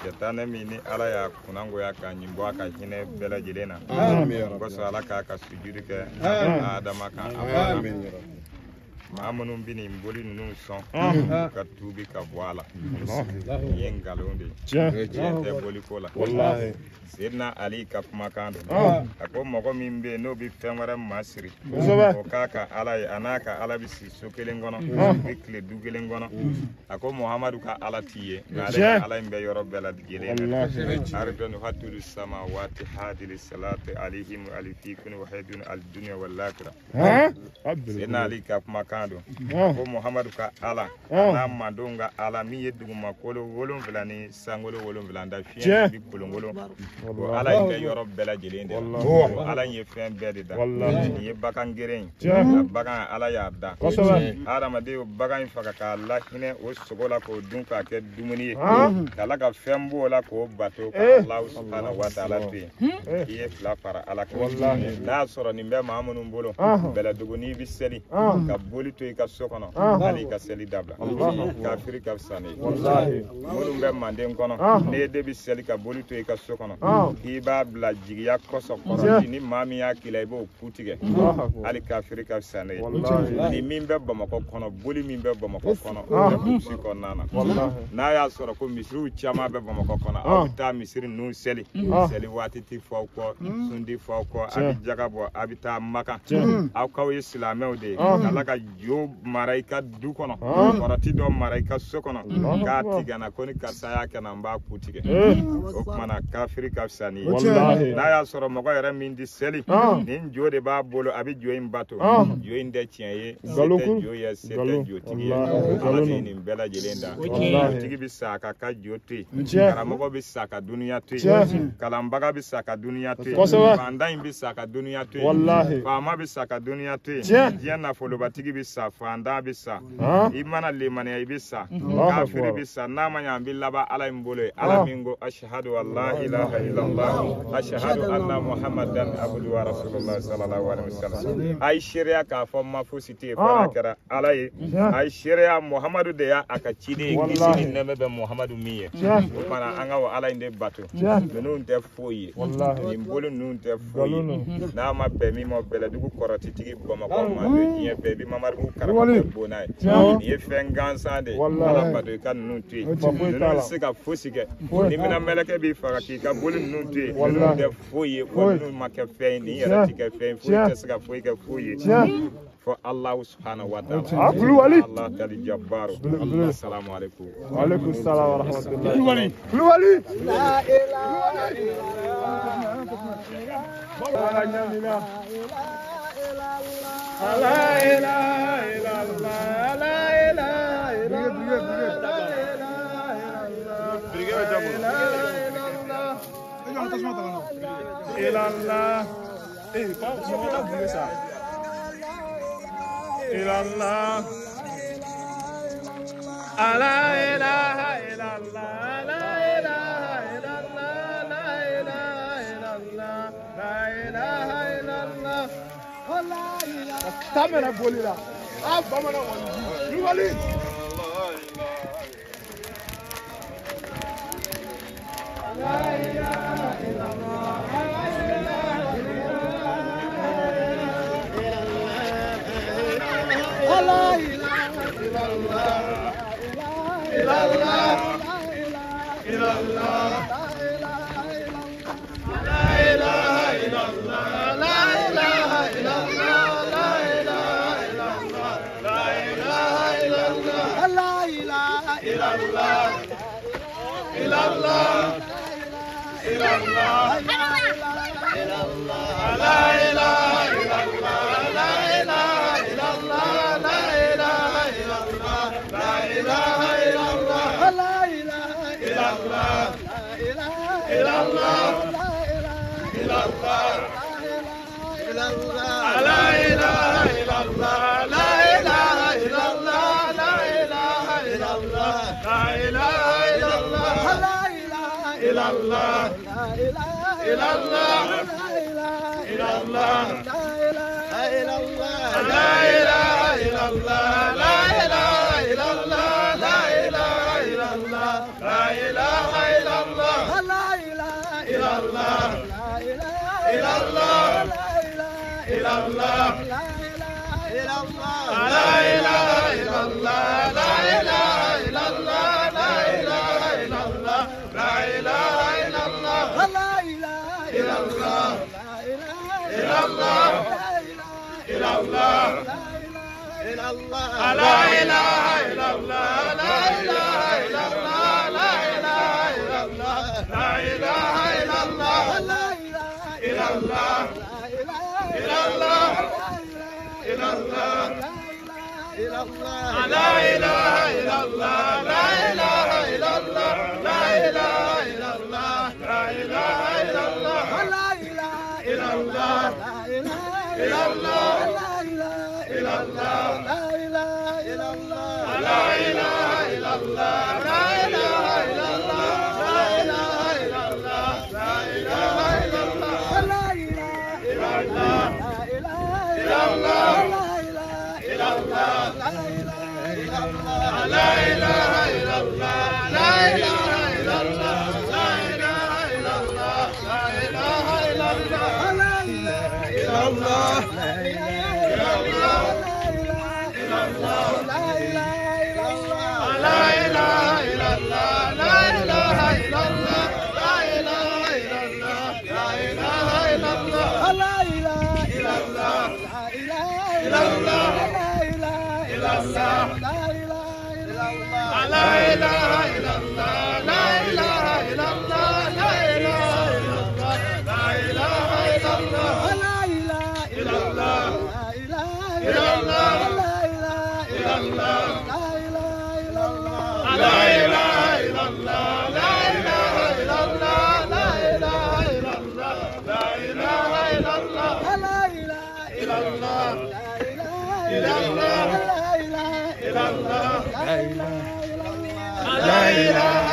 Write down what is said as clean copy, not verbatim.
Jatane mini ala ya kunango ya ka nyimbo aka hine bela jirena ngoso ala ka ka sujudi ke adama ka amin Mamunum bini mboli nunu son ka tubi ka voila yen galonde te boli kola wallahi Sidna Ali ka kumakando ako mogo mimbe no bi femara masiri o kaka ala anaka ala bi siso kelengono bi kle du kelengono ako Muhammadu ka ala tiye ngale ala imbe yoro bela digele ardo no hatul samawati hadil salati alaihim alifikun wa haydun al dunya wal akhirah Sidna Ali ka kumakando ko Muhammadu ka ala na mandonga ala mi yedu makolo wolon velani sangolo wolon velanda fiye bi bolongolo ala imbe yoro bela jelende ala ye fen bede da ye bakan geren bakan ala ya da adama de bakan faka ka Allah hine o sogola ko dun ka ke dumuni kala ka fembo la ko bato ka Allah subhanahu wa ta'ala be ye fla para ala ko na soro ni be mamunu bolo bela duguni bi seli ka boli to ka sokono ali ka seli dabla ka firi ka sani wallahi mulu be mande kono ne de bi seli ka boli to ka sokono Iba bla jigiya koso koro ni mami ya kila ibo kutige ali kafiri ka sane ni mimbe bamako kono boli mimbe bamako kono kusi konana na ya soro ko misru chama be bamako kono abita misri nu seli seli wati ti foko sundi foko abi jagabo abita maka aw kaw islamé de kala ka jo maraika du kono korati do maraika so kono ka tigana koni kasaya kana mba kutige o mana kafiri ka sane na ya soro mogo yere min di seli nin jode ba bolo abi joyin bato joyin de tienye sete joye sete jotigi ala ni bela jelenda jotigi bi saka ka joti kara mogo bi saka dunia tu kalambaga bi saka dunia tu banda bi saka dunia tu fama bi saka dunia tu diana folo batigi bi sa fanda bi sa imana lemane bi sa kafiri bi sa namanya bi laba ala imbolo ala mingo ashhadu an la ilaha illallah ashhadu anna muhammadan abdu wa rasulullah sallallahu alaihi wasallam ay sharia ka fo ma fo cité fara kara alay ay sharia muhammadu de ya aka cide kisini neme be muhammadu miye mana anga wa alay de bato non te foyi wallahi mbolo non te foyi na ma be mi mo bela dugu korati tigi boma ko ma be ye be bi mamar bu karama be bonay ye fengansa de ala bato kan non tu non se ka fosike ni mina meleke bi fara ki ka bolu non tu de foye wonu makafé ni yara tika fé foye tasga foye ka foye for Allah subhanahu wa ta'ala Allah ta'ala jabbar assalamu alaikum wa alaikum assalam wa rahmatullahi la ilaha illallah Tamera bolira. Ah, vamos lá. Rivali. La ilaha illallah. La ilaha illallah. Illallah. Illallah. La ilaha illallah. La ilaha illallah. La ilaha